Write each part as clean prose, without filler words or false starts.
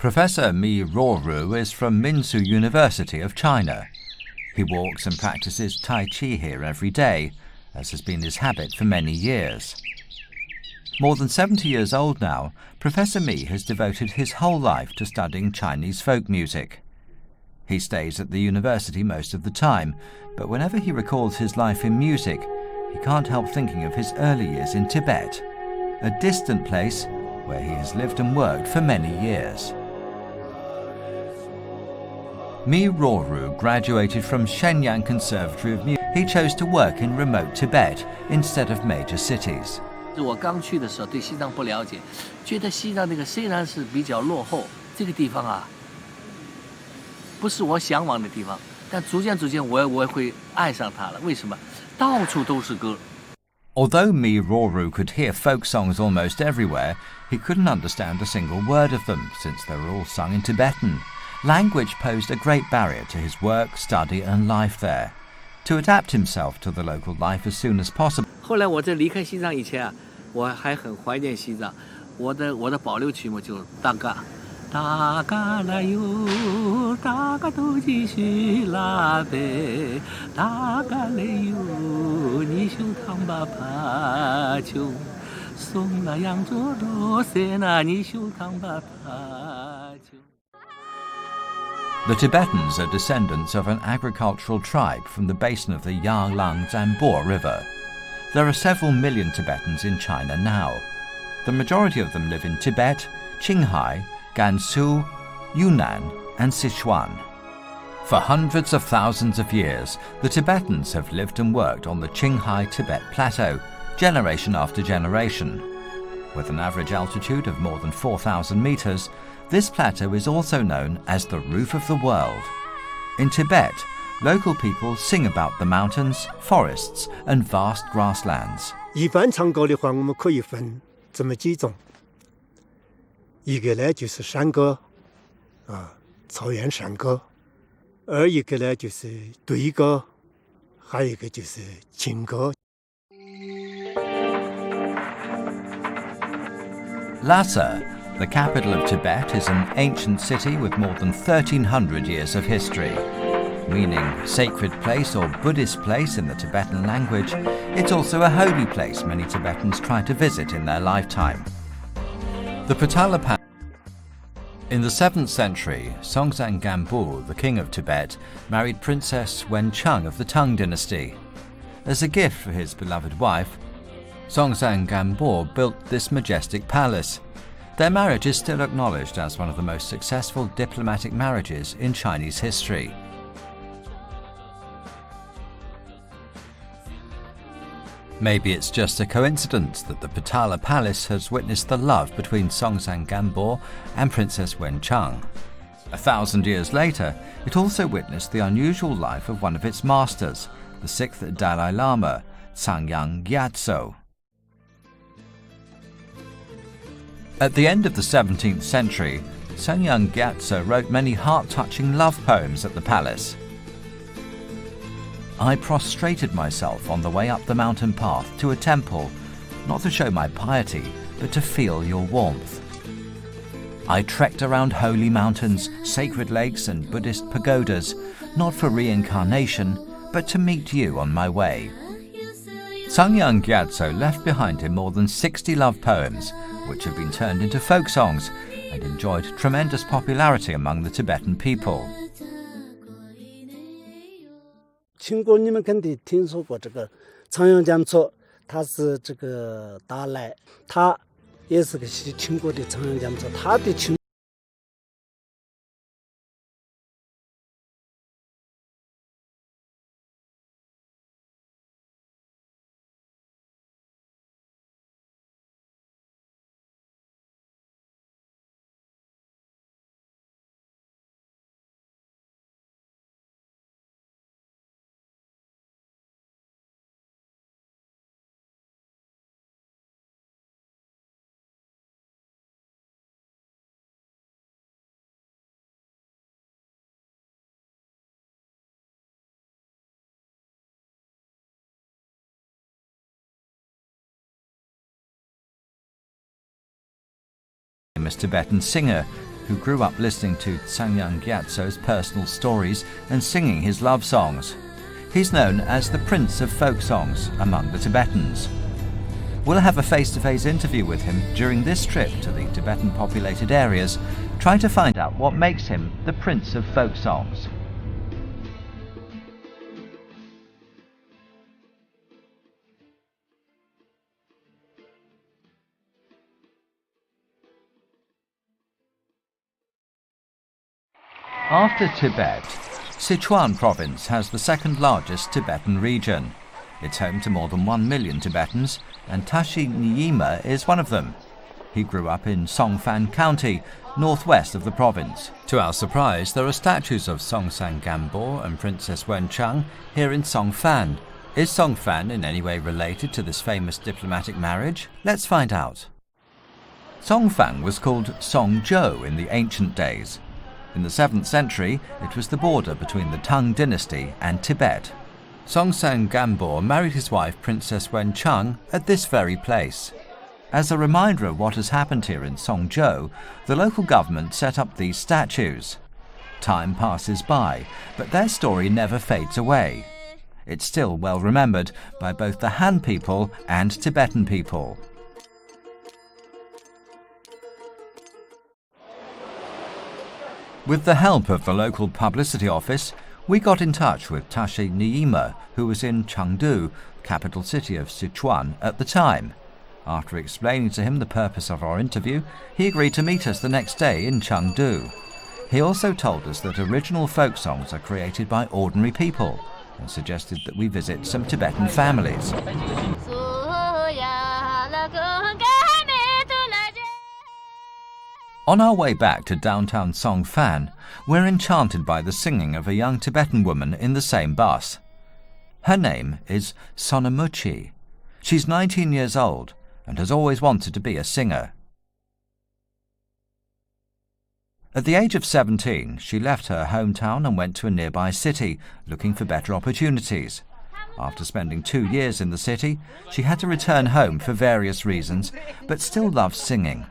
Professor Mi Ruoru is from Minsu University of China. He walks and practices Tai Chi here every day, as has been his habit for many years. More than 70 years old now, Professor Mi has devoted his whole life to studying Chinese folk music. He stays at the university most of the time, but whenever he recalls his life in music, he can't help thinking of his early years in Tibet, a distant place where he has lived and worked for many years. Mi Ruoru graduated from Shenyang Conservatory of Music. He chose to work in remote Tibet instead of major cities. 我刚去的时候对西藏不了解，觉得西藏那个虽然是比较落后，这个地方啊，不是我向往的地方，但逐渐我会爱上它了。为什么？到处都是歌。Although Mi Ruoru could hear folk songs almost everywhere, he couldn't understand a single word of them since they were all sung in Tibetan. Language posed a great barrier to his work, study and life there. To adapt himself to the local life as soon as possible. 后来我在离开西藏以前啊，我还很怀念西藏。我的保留曲目就大嘎，大嘎啦哟，大嘎都继续拉呗，大嘎嘞哟，你修汤巴帕丘，送那扬州罗塞那你修汤巴帕丘。The Tibetans are descendants of an agricultural tribe from the basin of the Yarlung Zangbo River. There are several million Tibetans in China now. The majority of them live in Tibet, Qinghai, Gansu, Yunnan and Sichuan. For hundreds of thousands of years, the Tibetans have lived and worked on the Qinghai-Tibet Plateau, generation after generation. With an average altitude of more than 4,000 meters, this plateau is also known as the roof of the world. In Tibet, local people sing about the mountains, forests and vast grasslands. 一般唱歌的话，我们可以分这么几种。一个呢就是山歌，草原山歌；而一个呢就是对歌，还有一个就是情歌。Lhasa, the capital of Tibet, is an ancient city with more than 1,300 years of history. Meaning sacred place or Buddhist place in the Tibetan language, it's also a holy place many Tibetans try to visit in their lifetime. The Potala Palace. In the 7th century, Songtsen Gampo, the king of Tibet, married Princess Wencheng of the Tang dynasty. As a gift for his beloved wife, Songtsen Gampo built this majestic palace. Their marriage is still acknowledged as one of the most successful diplomatic marriages in Chinese history. Maybe it's just a coincidence that the Potala Palace has witnessed the love between Songtsen Gampo and Princess Wencheng. 1,000 years later, it also witnessed the unusual life of one of its masters, the 6th Dalai Lama, Sanyang Gyatso. At the end of the 17th century, Sanyang Gyatso wrote many heart-touching love poems at the palace. I prostrated myself on the way up the mountain path to a temple, not to show my piety, but to feel your warmth. I trekked around holy mountains, sacred lakes and Buddhist pagodas, not for reincarnation, but to meet you on my way. Sanyang Gyatso left behind him more than 60 love poems, which have been turned into folk songs and enjoyed tremendous popularity among the Tibetan people. 听过你们肯定听说过这个长阳讲座，他是这个达赖，他也是个听过的长阳讲座，他的听。Famous Tibetan singer who grew up listening to Tsangyang Gyatso's personal stories and singing his love songs. He's known as the Prince of Folk Songs among the Tibetans. We'll have a face-to-face interview with him during this trip to the Tibetan populated areas, trying to find out what makes him the Prince of Folk Songs. After Tibet, Sichuan province has the second largest Tibetan region. It's home to more than 1 million Tibetans, and Tashi Nyima is one of them. He grew up in Songfan County, northwest of the province. To our surprise, there are statues of Songsang Gambo and Princess Wenchang here in Songfan. Is Songfan in any way related to this famous diplomatic marriage? Let's find out. Songfan was called Songzhou in the ancient days. In the 7th century, it was the border between the Tang dynasty and Tibet. Songsang Gambo married his wife Princess Wenchang at this very place. As a reminder of what has happened here in Songzhou, the local government set up these statues. Time passes by, but their story never fades away. It's still well remembered by both the Han people and Tibetan people. With the help of the local publicity office, we got in touch with Tashi Nyima, who was in Chengdu, capital city of Sichuan, at the time. After explaining to him the purpose of our interview, he agreed to meet us the next day in Chengdu. He also told us that original folk songs are created by ordinary people and suggested that we visit some Tibetan families. On our way back to downtown Songfan, we're enchanted by the singing of a young Tibetan woman in the same bus. Her name is Sonamuchi. She's 19 years old and has always wanted to be a singer. At the age of 17, she left her hometown and went to a nearby city, looking for better opportunities. After spending 2 years in the city, she had to return home for various reasons, but still loves singing.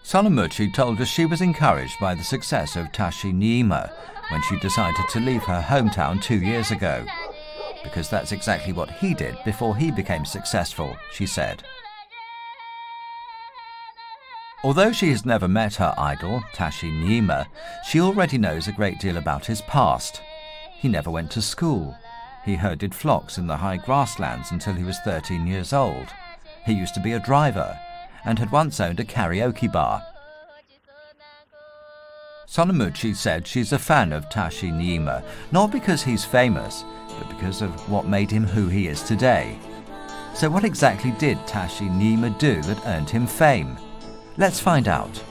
Sonamuchi told us she was encouraged by the success of Tashi Nyima when she decided to leave her hometown 2 years ago. Because that's exactly what he did before he became successful, she said. Although she has never met her idol, Tashi Nyima, she already knows a great deal about his past. He never went to school. He herded flocks in the high grasslands until he was 13 years old. He used to be a driver and had once owned a karaoke bar. Sonamuchi said she's a fan of Tashi Nyima, not because he's famous, but because of what made him who he is today. So what exactly did Tashi Nyima do that earned him fame? Let's find out.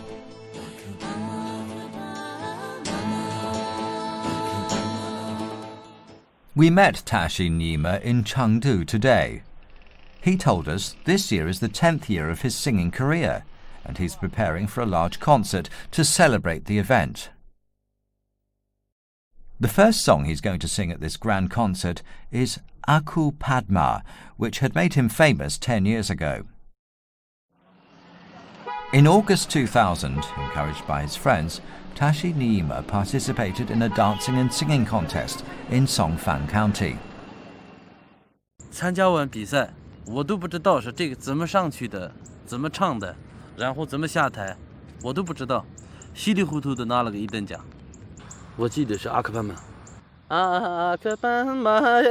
We met Tashi Nyima in Chengdu today. He told us this year is the 10th year of his singing career, and he's preparing for a large concert to celebrate the event. The first song he's going to sing at this grand concert is Aku Padma, which had made him famous 10 years ago. In August 2000, encouraged by his friends, Tashi Nyima participated in a dancing and singing contest in Songfan County. 参加完比赛，我都不知道是这个怎么上去的，怎么唱的，然后怎么下台，我都不知道，稀里糊涂的拿了个1等奖。我记得是阿克班马。阿克班马耶，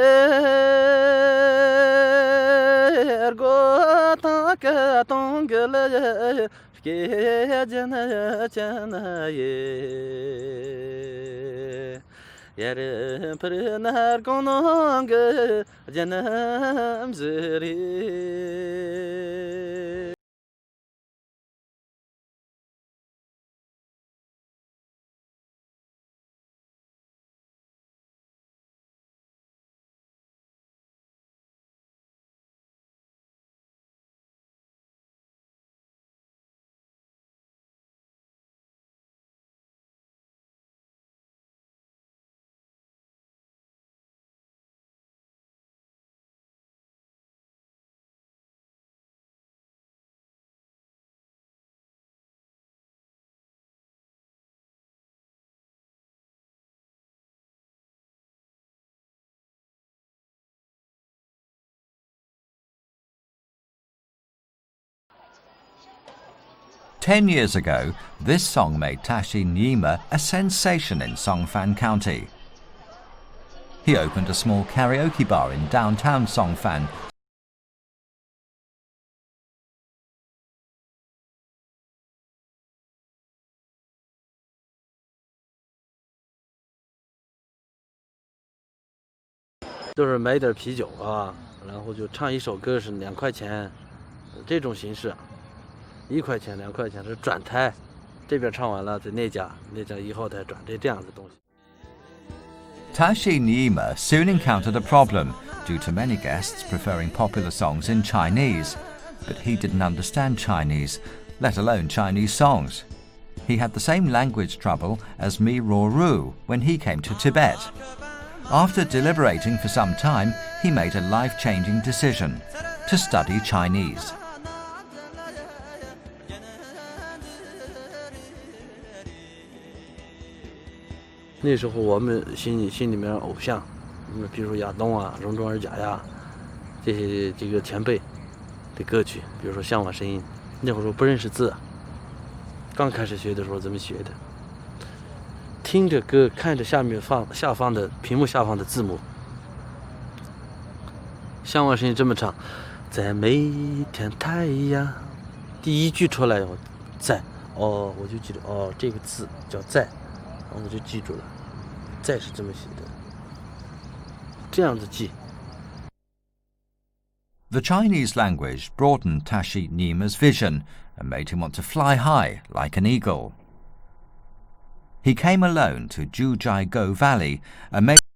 果他个东个了，给见那见那耶，也人不是那公农个见那子里。10 years ago, this song made Tashi Nyima a sensation in Songfan County. He opened a small karaoke bar in downtown Songfan. "就是买点啤酒啊，然后就唱一首歌是2块钱，这种形式，1块钱、2块钱是转台，这边唱完了在那家1号台转，这样的东西。Tashi Nyima soon encountered a problem due to many guests preferring popular songs in Chinese, but he didn't understand Chinese, let alone Chinese songs. He had the same language trouble as Mi Roru when he came to Tibet. After deliberating for some time, he made a life-changing decision to study Chinese. 那时候我们心里面偶像，比如说亚东啊、荣中尔甲呀，这个前辈的歌曲，比如说《向往声音》，那会儿我不认识字，刚开始学的时候怎么学的？听着歌，看着下方的屏幕下方的字幕，《向往声音》这么唱，在每一天太阳，第一句出来我在，我就记得这个字叫在。我就记住了，再是这么写的，这样子记。The Chinese language broadened Tashi Nyma's vision and made him want to fly high like an eagle. He came alone to Jujaigo Valley and made